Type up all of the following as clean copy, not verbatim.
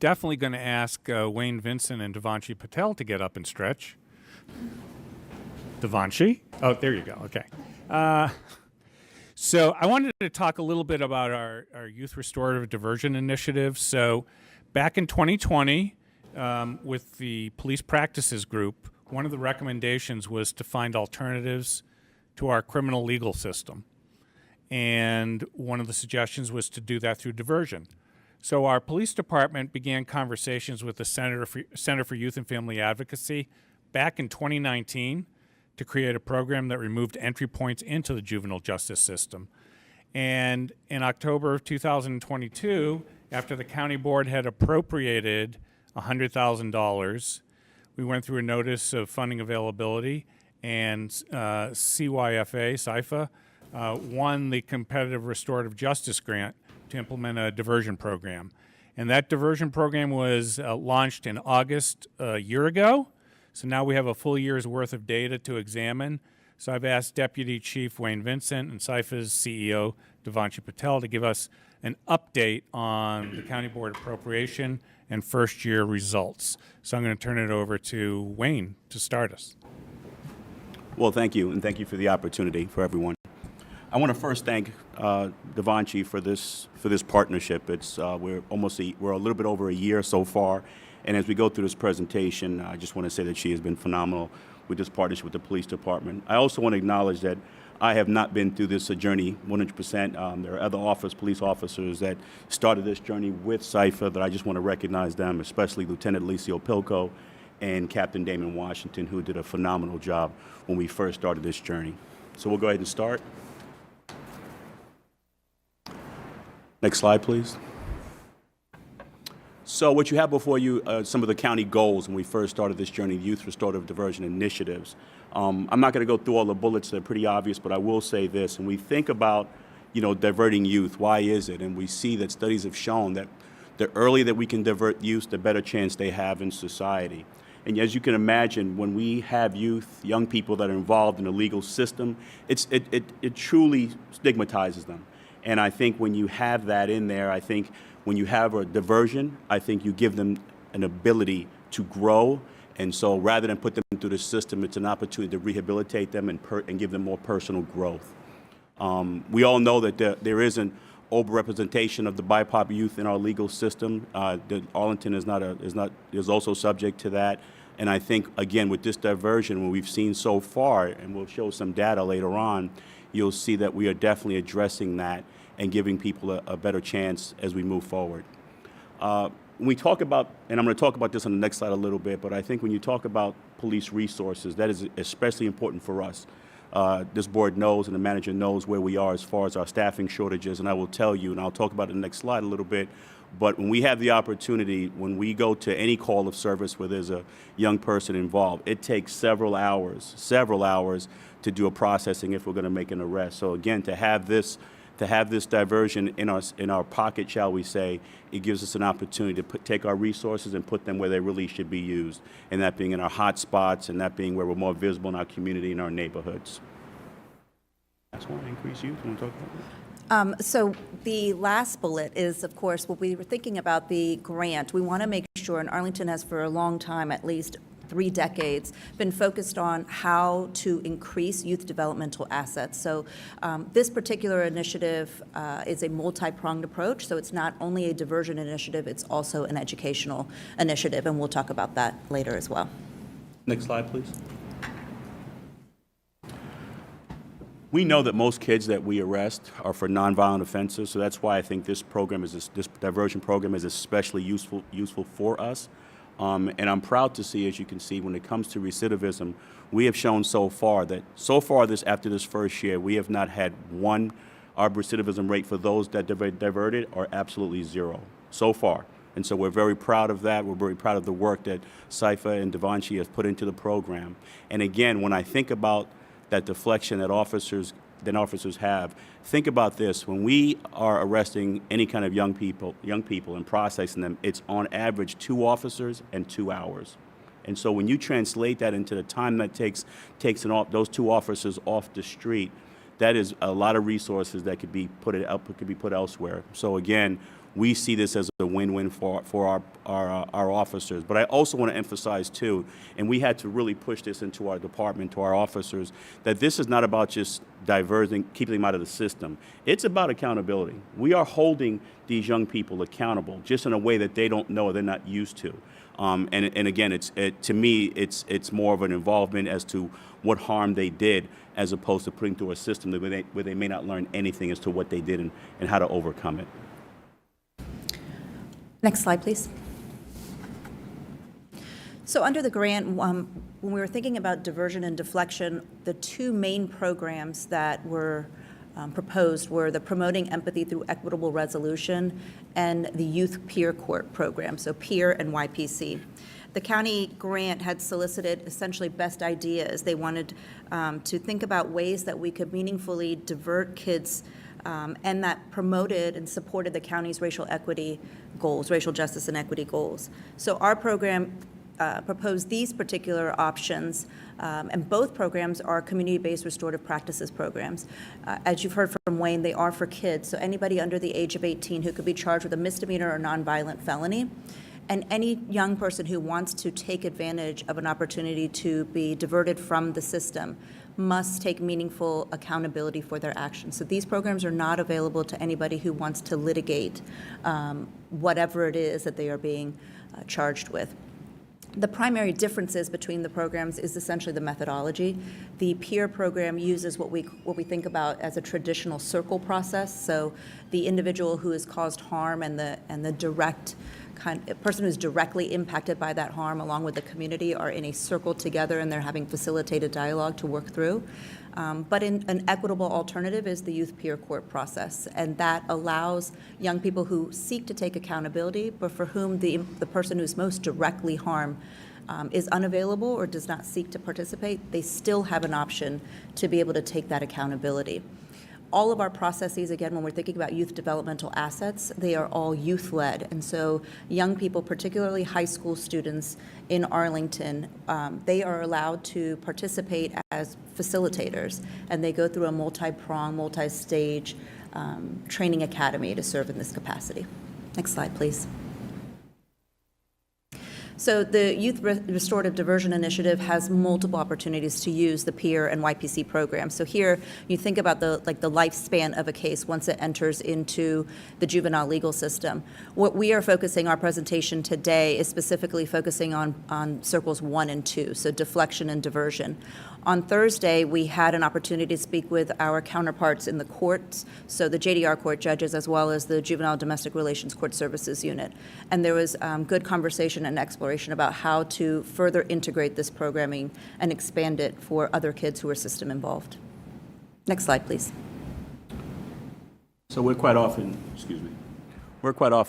definitely going to ask Wayne Vincent and Devanshi Patel to get up and stretch. Devanshi? Oh, there you go. Okay. So I wanted to talk a little bit about our Youth Restorative Diversion Initiative. So back in 2020, with the police practices group, one of the recommendations was to find alternatives to our criminal legal system. And one of the suggestions was to do that through diversion. So our police department began conversations with the Center for Youth and Family Advocacy back in 2019 to create a program that removed entry points into the juvenile justice system. And in October of 2022, after the county board had appropriated $100,000, we went through a notice of funding availability, and CYFA won the competitive restorative justice grant to implement a diversion program. And that diversion program was launched in August a year ago. So now we have a full year's worth of data to examine. So I've asked Deputy Chief Wayne Vincent and CYFA's CEO, Devanshi Patel, to give us an update on the county board appropriation and first year results. So I'm going to turn it over to Wayne to start us. Well, thank you, and thank you for the opportunity for everyone. I want to first thank Devanshi for this partnership. It's we're a little bit over a year so far, and as we go through this presentation, I just want to say that she has been phenomenal with this partnership with the police department. I also want to acknowledge that I have not been through this journey 100%. There are other police officers that started this journey with CYFA that I just want to recognize them, especially Lieutenant Alicio Pilco and Captain Damon Washington, who did a phenomenal job when we first started this journey. So we'll go ahead and start. Next slide, please. So what you have before you, some of the county goals when we first started this journey, Youth Restorative Diversion Initiatives. I'm not going to go through all the bullets, they're pretty obvious, but I will say this. When we think about, diverting youth, why is it? And we see that studies have shown that the earlier that we can divert youth, the better chance they have in society. And as you can imagine, when we have youth, young people that are involved in the legal system, it truly stigmatizes them. And I think when you have that in there, I think when you have a diversion, I think you give them an ability to grow. And so rather than put them through the system, it's an opportunity to rehabilitate them and give them more personal growth. We all know that there is an overrepresentation of the BIPOC youth in our legal system. Arlington is also subject to that. And I think, again, with this diversion, what we've seen so far, and we'll show some data later on, you'll see that we are definitely addressing that and giving people a better chance as we move forward. When we talk about, and I'm going to talk about this on the next slide a little bit, but I think when you talk about police resources, that is especially important for us. This board knows and the manager knows where we are as far as our staffing shortages, and I will tell you, and I'll talk about it in the next slide a little bit, but when we have the opportunity, when we go to any call of service where there's a young person involved, it takes several hours to do a processing if we're going to make an arrest. So again, to have this diversion in our pocket, shall we say, it gives us an opportunity to take our resources and put them where they really should be used, and that being in our hot spots, and that being where we're more visible in our community and our neighborhoods. That's one, increase youth. You want to talk about that? So the last bullet is, of course, what we were thinking about the grant. We want to make sure, and Arlington has for a long time, at least 3 decades, been focused on how to increase youth developmental assets. So this particular initiative is a multi-pronged approach. So it's not only a diversion initiative, it's also an educational initiative, and we'll talk about that later as well. Next slide, please. We know that most kids that we arrest are for nonviolent offenses, so that's why I think this diversion program is especially useful for us. And I'm proud to see, as you can see, when it comes to recidivism, we have shown so far after this first year, we have not had our recidivism rate for those that diverted are absolutely 0 so far. And so we're very proud of that. We're very proud of the work that CYFA and Devanshi have put into the program. And again, when I think about that deflection that officers have, think about this. When we are arresting any kind of young people and processing them, it's on average 2 officers and 2 hours. And so when you translate that into the time that takes those 2 officers off the street, that is a lot of resources that could be put elsewhere. So again, we see this as a win-win for our officers. But I also want to emphasize too, and we had to really push this into our department, to our officers, that this is not about just diverting, keeping them out of the system. It's about accountability. We are holding these young people accountable, just in a way that they don't know, they're not used to. And again, to me, it's more of an involvement as to what harm they did, as opposed to putting through a system where they may not learn anything as to what they did and how to overcome it. Next slide, please. So under the grant, when we were thinking about diversion and deflection, the two main programs that were proposed were the Promoting Empathy Through Equitable Resolution and the Youth Peer Court program, so PEER and YPC. The county grant had solicited essentially best ideas. They wanted to think about ways that we could meaningfully divert kids and that promoted and supported the county's racial equity goals, racial justice and equity goals. So our program proposed these particular options, and both programs are community-based restorative practices programs. As you've heard from Wayne, they are for kids, so anybody under the age of 18 who could be charged with a misdemeanor or nonviolent felony, and any young person who wants to take advantage of an opportunity to be diverted from the system must take meaningful accountability for their actions. So these programs are not available to anybody who wants to litigate whatever it is that they are being charged with. The primary differences between the programs is essentially the methodology. The PEER program uses what we think about as a traditional circle process. So the individual who has caused harm and the direct person who's directly impacted by that harm, along with the community, are in a circle together, and they're having facilitated dialogue to work through. But an equitable alternative is the youth peer court process, and that allows young people who seek to take accountability, but for whom the person who's most directly harmed is unavailable or does not seek to participate, they still have an option to be able to take that accountability. All of our processes, again, when we're thinking about youth developmental assets, they are all youth-led. And so young people, particularly high school students in Arlington, they are allowed to participate as facilitators, and they go through a multi-prong, multi-stage training academy to serve in this capacity. Next slide, please. So the Youth Restorative Diversion Initiative has multiple opportunities to use the PEER and YPC program. So here you think about the lifespan of a case once it enters into the juvenile legal system. What we are focusing our presentation today is specifically focusing on circles 1 and 2, so deflection and diversion. On Thursday, we had an opportunity to speak with our counterparts in the courts, so the JDR court judges as well as the Juvenile Domestic Relations Court Services Unit. And there was good conversation and exploration about how to further integrate this programming and expand it for other kids who are system involved. Next slide, please. So we're quite often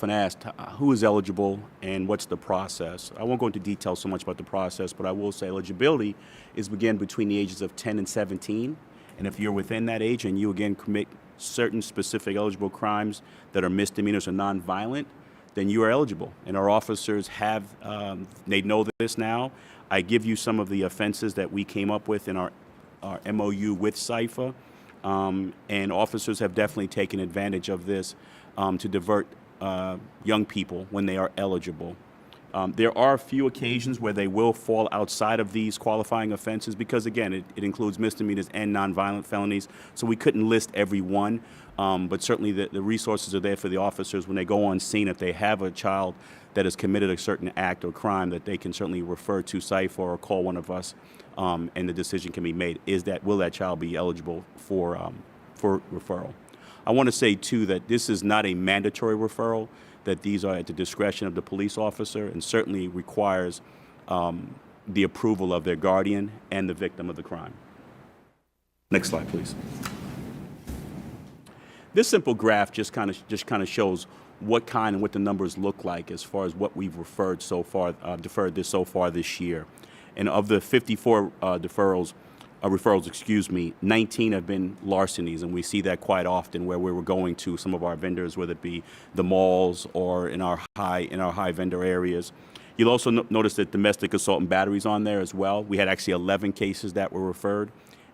asked who is eligible and what's the process. I won't go into detail so much about the process, but I will say eligibility is begin between the ages of 10 and 17. And if you're within that age and you again commit certain specific eligible crimes that are misdemeanors or nonviolent, then you are eligible. And our officers have, they know this now. I give you some of the offenses that we came up with in our MOU with CIFA. And officers have definitely taken advantage of this to divert young people when they are eligible. There are a few occasions where they will fall outside of these qualifying offenses because, again, it includes misdemeanors and nonviolent felonies, so we couldn't list every one, but certainly the resources are there for the officers when they go on scene. If they have a child that has committed a certain act or crime, that they can certainly refer to CIFA or call one of us, and the decision can be made, will that child be eligible for referral. I want to say, too, that this is not a mandatory referral, that these are at the discretion of the police officer and certainly requires the approval of their guardian and the victim of the crime. Next slide, please. This simple graph just kind of shows what the numbers look like as far as what we've deferred so far this year. And of the 54 referrals, 19 have been larcenies, and we see that quite often where we were going to some of our vendors, whether it be the malls or in our high vendor areas. You'll also notice that domestic assault and batteries on there as well. We had actually 11 cases that were referred,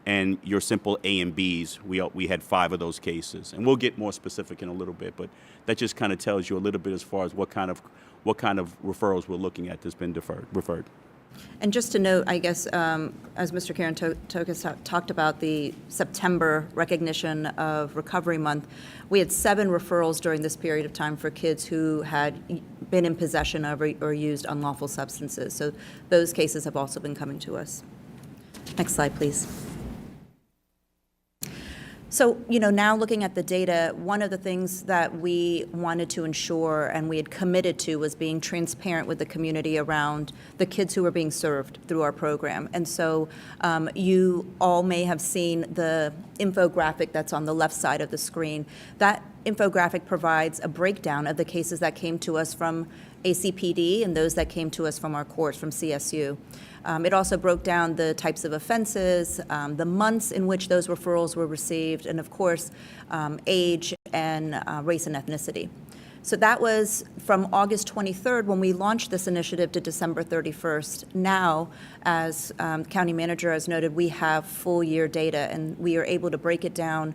and your simple A and Bs, we had 5 of those cases. And we'll get more specific in a little bit, but that just kind of tells you a little bit as far as what kind of referrals we're looking at that's been referred. And just to note, I guess, as Mr. Karen Tokas talked about the September recognition of Recovery Month, we had 7 referrals during this period of time for kids who had been in possession of or used unlawful substances. So those cases have also been coming to us. Next slide, please. So, now looking at the data, one of the things that we wanted to ensure and we had committed to was being transparent with the community around the kids who were being served through our program. And so you all may have seen the infographic that's on the left side of the screen. That infographic provides a breakdown of the cases that came to us from ACPD and those that came to us from our courts, from CSU. It also broke down the types of offenses, the months in which those referrals were received, and of course, age and race and ethnicity. So that was from August 23rd when we launched this initiative to December 31st. Now, as County Manager has noted, we have full year data, and we are able to break it down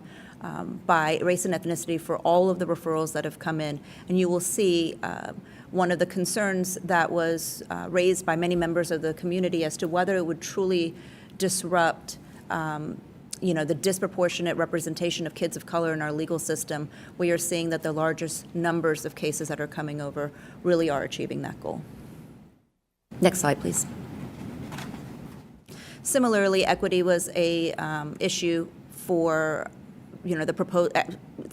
by race and ethnicity for all of the referrals that have come in. And you will see one of the concerns that was raised by many members of the community as to whether it would truly disrupt the disproportionate representation of kids of color in our legal system. We are seeing that the largest numbers of cases that are coming over really are achieving that goal. Next slide, please. Similarly, equity was a issue for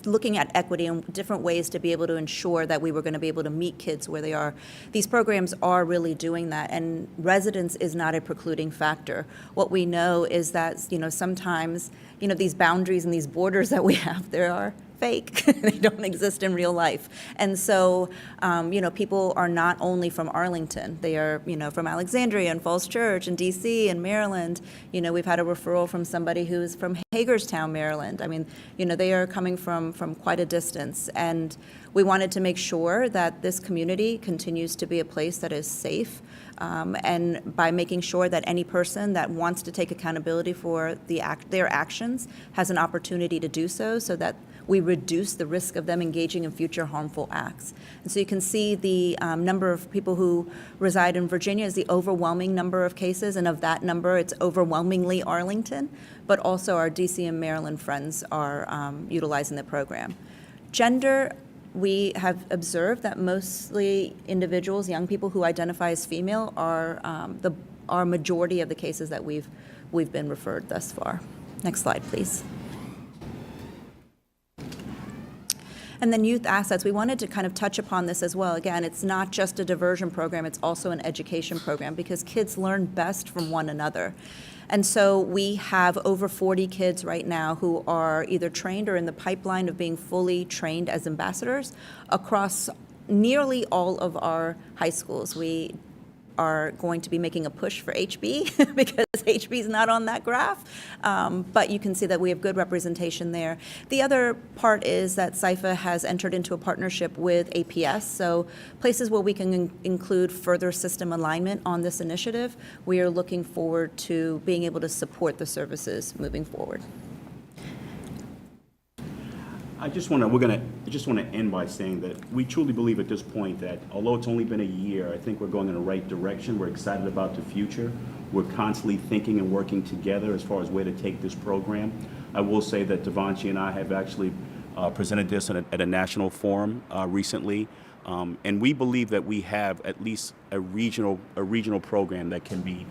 looking at equity and different ways to be able to ensure that we were going to be able to meet kids where they are. These programs are really doing that, and residence is not a precluding factor. What we know is that, sometimes, these boundaries and these borders that we have, they are fake. They don't exist in real life. And so, people are not only from Arlington, they are, from Alexandria and Falls Church and DC and Maryland. We've had a referral from somebody who's from Hagerstown, Maryland. I mean, they are coming from quite a distance. And we wanted to make sure that this community continues to be a place that is safe. And by making sure that any person that wants to take accountability for their actions has an opportunity to do so that we reduce the risk of them engaging in future harmful acts. And so you can see the number of people who reside in Virginia is the overwhelming number of cases, and of that number, it's overwhelmingly Arlington, but also our DC and Maryland friends are utilizing the program. Gender, we have observed that mostly individuals, young people who identify as female, are our majority of the cases that we've been referred thus far. Next slide, please. And then youth assets, we wanted to kind of touch upon this as well. Again, it's not just a diversion program, it's also an education program because kids learn best from one another. And so we have over 40 kids right now who are either trained or in the pipeline of being fully trained as ambassadors across nearly all of our high schools. We are going to be making a push for HB because HB is not on that graph, but you can see that we have good representation there. The other part is that CIFA has entered into a partnership with APS, so places where we can include further system alignment on this initiative, we are looking forward to being able to support the services moving forward. I just want to end by saying that we truly believe at this point that although it's only been a year, I think we're going in the right direction. We're excited about the future. We're constantly thinking and working together as far as where to take this program. I will say that Devanshi and I have actually presented this at a national forum recently, and we believe that we have at least a regional program that can be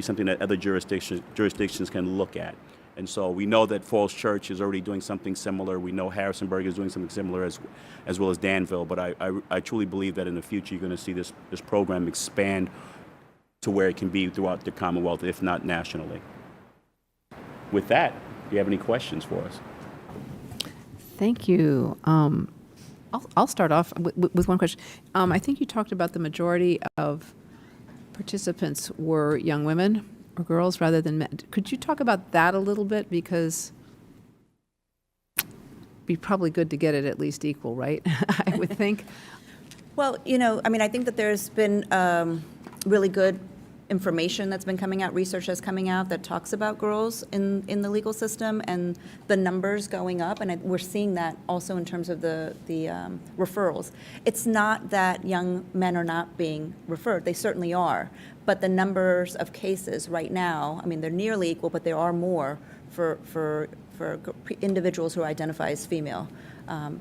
something that other jurisdictions can look at. And so we know that Falls Church is already doing something similar. We know Harrisonburg is doing something similar as well as Danville. But I truly believe that in the future you're going to see this program expand to where it can be throughout the Commonwealth, if not nationally. With that, do you have any questions for us? Thank you. I'll start off with one question. I think you talked about the majority of participants were young women or girls rather than men. Could you talk about that a little bit? Because it'd be probably good to get it at least equal, right? I would think. Well, I think that there's been really good information that's been coming out, research that's coming out that talks about girls in the legal system and the numbers going up, and we're seeing that also in terms of the referrals. It's not that young men are not being referred, they certainly are, but the numbers of cases right now, I mean, they're nearly equal, but there are more for individuals who identify as female.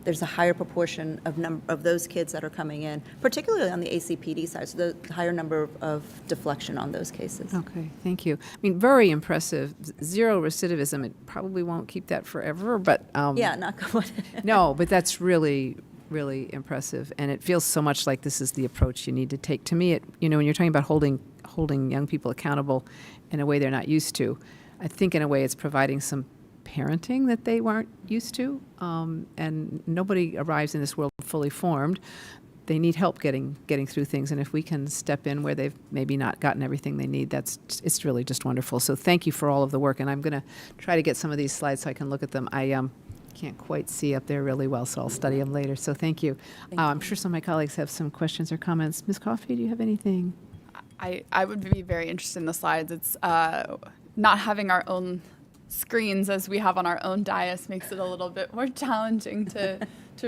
There's a higher proportion of those kids that are coming in, particularly on the ACPD side, so the higher number of deflection on those cases. Okay, thank you. I mean, very impressive. Zero recidivism. It probably won't keep that forever, but Yeah, not good. no, but that's really, really impressive, and it feels so much like this is the approach you need to take. To me, when you're talking about holding young people accountable in a way they're not used to, I think in a way it's providing some parenting that they weren't used to, and nobody arrives in this world fully formed. They need help getting through things, and if we can step in where they've maybe not gotten everything they need, it's really just wonderful. So thank you for all of the work, and I'm going to try to get some of these slides so I can look at them. I can't quite see up there really well, so I'll study them later. So thank you. I'm sure some of my colleagues have some questions or comments. Ms. Coffey, do you have anything? I would be very interested in the slides. It's not having our own screens as we have on our own dais makes it a little bit more challenging to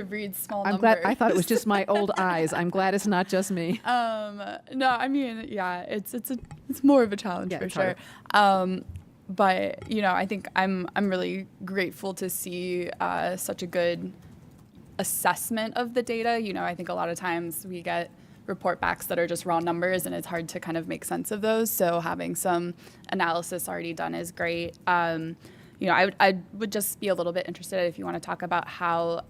read small I'm numbers. glad. I thought it was just my old eyes. I'm glad it's not just me. No, I mean, yeah, it's more of a challenge for it's sure. But I think I'm really grateful to see such a good assessment of the data. I think a lot of times we get report backs that are just raw numbers, and it's hard to kind of make sense of those. So having some analysis already done is great. I would just be a little bit interested if you want to talk about how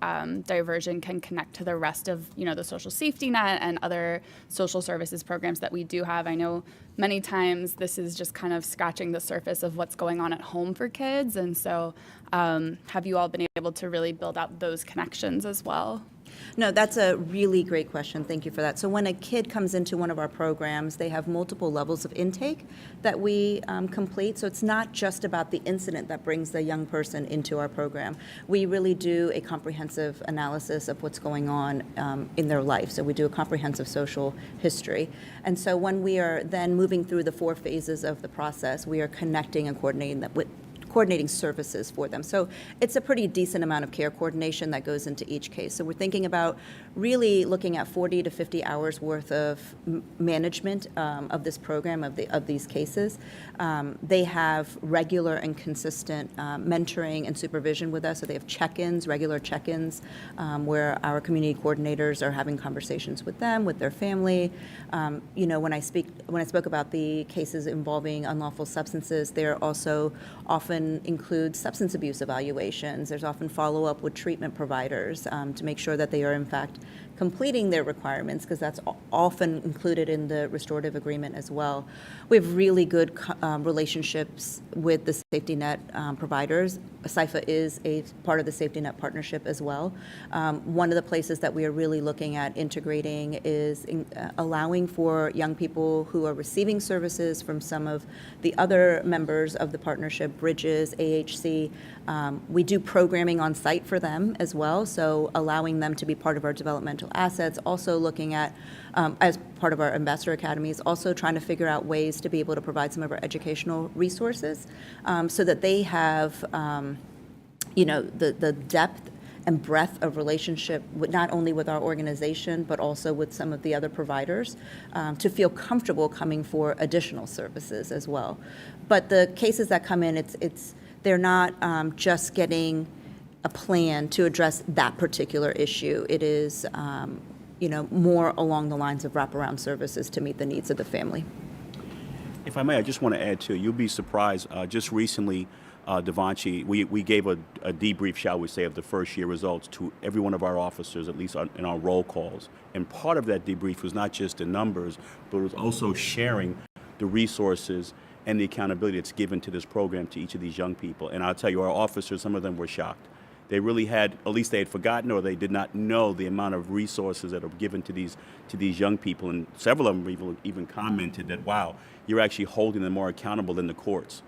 diversion can connect to the rest of, the social safety net and other social services programs that we do have. I know many times this is just kind of scratching the surface of what's going on at home for kids. And so have you all been able to really build out those connections as well? No, that's a really great question. Thank you for that. So when a kid comes into one of our programs, they have multiple levels of intake that we complete. So it's not just about the incident that brings the young person into our program. We really do a comprehensive analysis of what's going on in their life. So we do a comprehensive social history. And so when we are then moving through the 4 phases of the process, we are connecting and coordinating services for them. So it's a pretty decent amount of care coordination that goes into each case. So we're thinking about really looking at 40 to 50 hours worth of management of this program, of these cases. They have regular and consistent mentoring and supervision with us. So they have check-ins, regular check-ins, where our community coordinators are having conversations with them, with their family. When I spoke about the cases involving unlawful substances, they're also often include substance abuse evaluations. There's often follow-up with treatment providers to make sure that they are in fact completing their requirements, because that's often included in the restorative agreement as well. We have really good relationships with the safety net providers. SIFA is a part of the safety net partnership as well. One of the places that we are really looking at integrating is allowing for young people who are receiving services from some of the other members of the partnership, Bridges, AHC. We do programming on site for them as well, so allowing them to be part of our developmental assets, also looking at, as part of our ambassador academies, also trying to figure out ways to be able to provide some of our educational resources so that they have the depth and breadth of relationship with not only with our organization but also with some of the other providers to feel comfortable coming for additional services as well. But the cases that come in, they're not just getting a plan to address that particular issue. It is more along the lines of wraparound services to meet the needs of the family. If I may, I just want to add, too, you'll be surprised. Just recently, Devanshi, we gave a debrief, shall we say, of the first year results to every one of our officers, at least in our roll calls. And part of that debrief was not just the numbers, but it was also sharing the resources and the accountability that's given to this program to each of these young people. And I'll tell you, our officers, some of them were shocked. They really had, at least they had forgotten, or they did not know the amount of resources that are given to these young people. And several of them even commented that, wow, you're actually holding them more accountable than the courts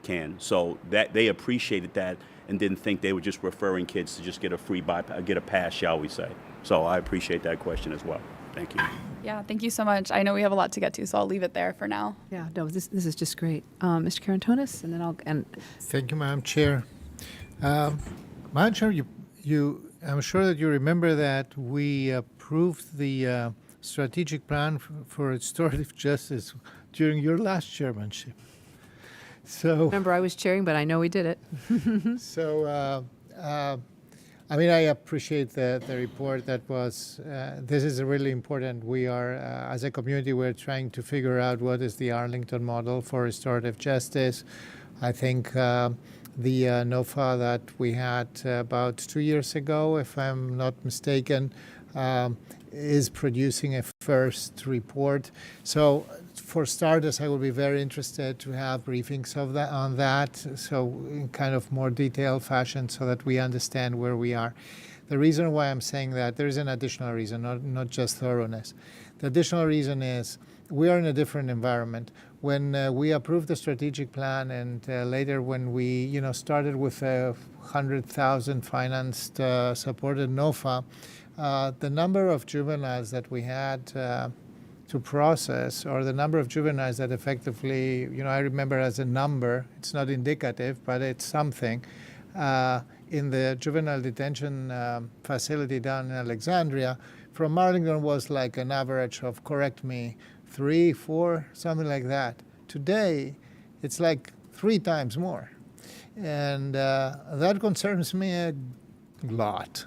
can. So that they appreciated that and didn't think they were just referring kids to just get a pass, shall we say. So I appreciate that question as well. Thank you. Yeah, thank you so much. I know we have a lot to get to, so I'll leave it there for now. Yeah, no, this is just great. Mr. Karantonis, and then Thank you, Madam Chair. Madam Chair, I'm sure that you remember that we approved the strategic plan for restorative justice during your last chairmanship. So, remember I was chairing, but I know we did it. I mean, I appreciate the report. That was, this is really important. We are, as a community, we're trying to figure out what is the Arlington model for restorative justice. I think the NOFA that we had about 2 years ago, if I'm not mistaken, is producing a first report. So for starters, I would be very interested to have briefings on that, so in kind of more detailed fashion so that we understand where we are. The reason why I'm saying that, there is an additional reason, not just thoroughness. The additional reason is we are in a different environment. When we approved the strategic plan and later when we started with a 100,000 financed supported NOFA, the number of juveniles that we had to process, or the number of juveniles that effectively, I remember as a number, it's not indicative, but it's something, in the juvenile detention facility down in Alexandria, from Arlington was like an average of, correct me, 3, 4, something like that. Today, it's like 3 times more. And that concerns me a lot.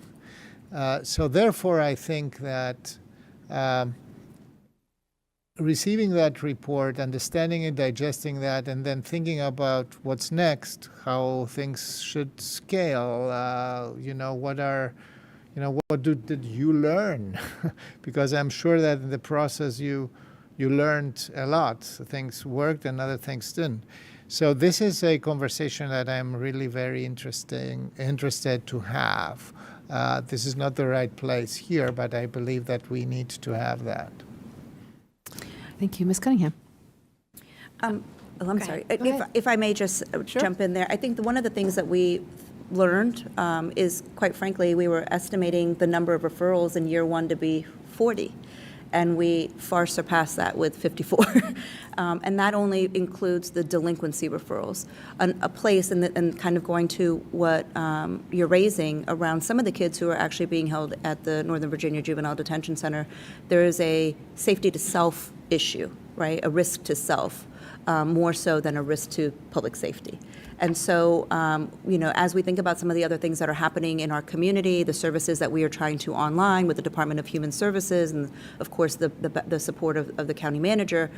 So therefore, I think that receiving that report, understanding it, digesting that, and then thinking about what's next, how things should scale, what did you learn? Because I'm sure that in the process you learned a lot. Things worked and other things didn't. So this is a conversation that I'm really very interested to have. This is not the right place here, but I believe that we need to have that. Thank you. Ms. Cunningham. I'm sorry. Go ahead. If I may just jump in there. I think one of the things that we learned is, quite frankly, we were estimating the number of referrals in year 1 to be 40. And we far surpassed that with 54. And that only includes the delinquency referrals. A place, and kind of going to what you're raising around some of the kids who are actually being held at the Northern Virginia Juvenile Detention Center, there is a safety to self issue, right? A risk to self, more so than a risk to public safety. And so, as we think about some of the other things that are happening in our community, the services that we are trying to online with the Department of Human Services, and of course the support of the county manager,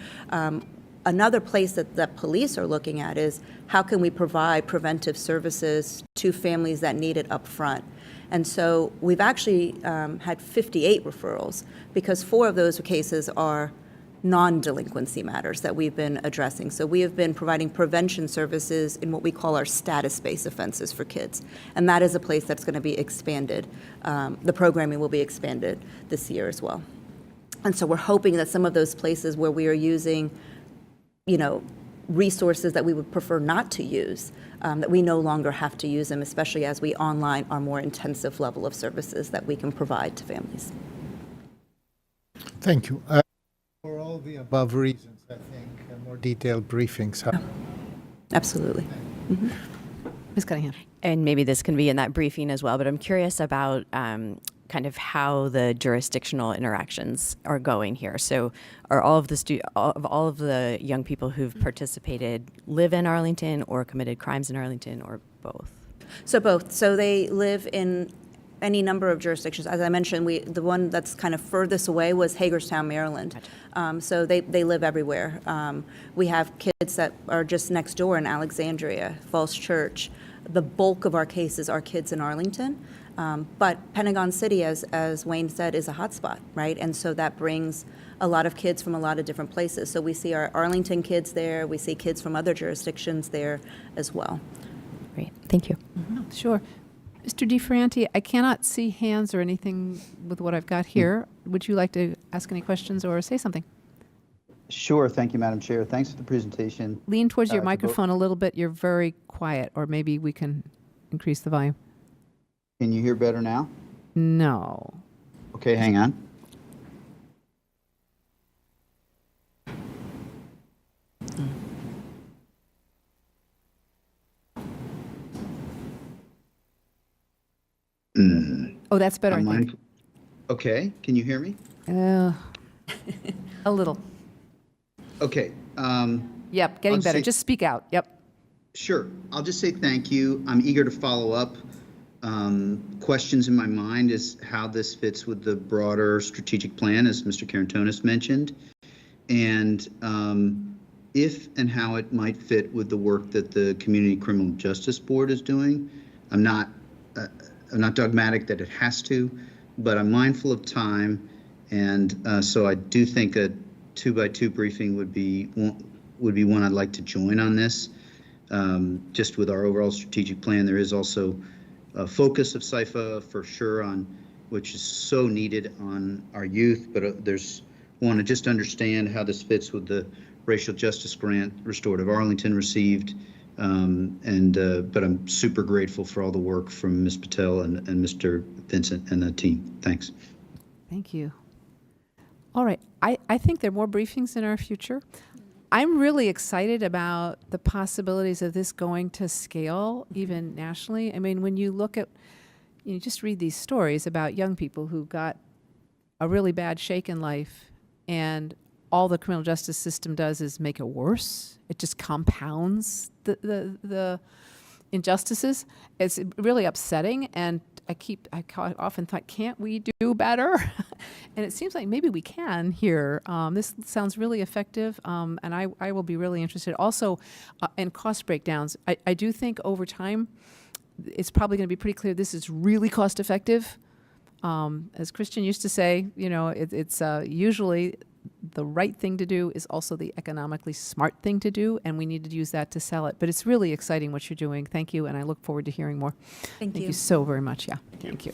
another place that police are looking at is how can we provide preventive services to families that need it up front. And so we've actually had 58 referrals, because 4 of those cases are non-delinquency matters that we've been addressing. So we have been providing prevention services in what we call our status-based offenses for kids. And that is a place that's going to be expanded. The programming will be expanded this year as well. And so we're hoping that some of those places where we are using, resources that we would prefer not to use, that we no longer have to use them, especially as we online our more intensive level of services that we can provide to families. Thank you. For all the above reasons, I think more detailed briefings. Absolutely. Ms. Cunningham. And maybe this can be in that briefing as well, but I'm curious about kind of how the jurisdictional interactions are going here. So are all of the young people who've participated live in Arlington or committed crimes in Arlington, or both? So both. So they live in any number of jurisdictions. As I mentioned, the one that's kind of furthest away was Hagerstown, Maryland. Gotcha. So they live everywhere. We have kids that are just next door in Alexandria, Falls Church. The bulk of our cases are kids in Arlington. But Pentagon City, as Wayne said, is a hotspot, right? And so that brings a lot of kids from a lot of different places. So we see our Arlington kids there. We see kids from other jurisdictions there as well. Great. Thank you. Sure. Mr. DiFranti, I cannot see hands or anything with what I've got here. Would you like to ask any questions or say something? Sure. Thank you, Madam Chair. Thanks for the presentation. Lean towards your to microphone a little bit. You're very quiet, or maybe we can increase the volume. Can you hear better now? No. Okay, hang on. Oh, that's better, I I'm think. mindful. Okay, can you hear me? A little. Okay. Yep, getting I'll better. say- Just speak out. Yep. Sure. I'll just say thank you. I'm eager to follow up. Questions in my mind is how this fits with the broader strategic plan, as Mr. Carantonis mentioned, and if and how it might fit with the work that the Community Criminal Justice Board is doing. I'm not dogmatic that it has to, but I'm mindful of time, and so I do think a 2x2 briefing would be one I'd like to join on this. Just with our overall strategic plan, there is also a focus of CIFA for sure on, which is so needed on our youth, but there's want to just understand how this fits with the racial justice grant Restorative Arlington received. But I'm super grateful for all the work from Ms. Patel and Mr. Vincent and the team. Thanks. Thank you. All right. I think there are more briefings in our future. I'm really excited about the possibilities of this going to scale, even nationally. I mean, when you look at, you just read these stories about young people who got a really bad shake in life, and all the criminal justice system does is make it worse. It just compounds the injustices. It's really upsetting, and I often thought, can't we do better? And it seems like maybe we can here. This sounds really effective, and I will be really interested. Also, in cost breakdowns, I do think over time, it's probably going to be pretty clear this is really cost effective. As Christian used to say, it's usually the right thing to do is also the economically smart thing to do, and we need to use that to sell it. But it's really exciting what you're doing. Thank you, and I look forward to hearing more. Thank you. Thank you so very much. Yeah, thank you.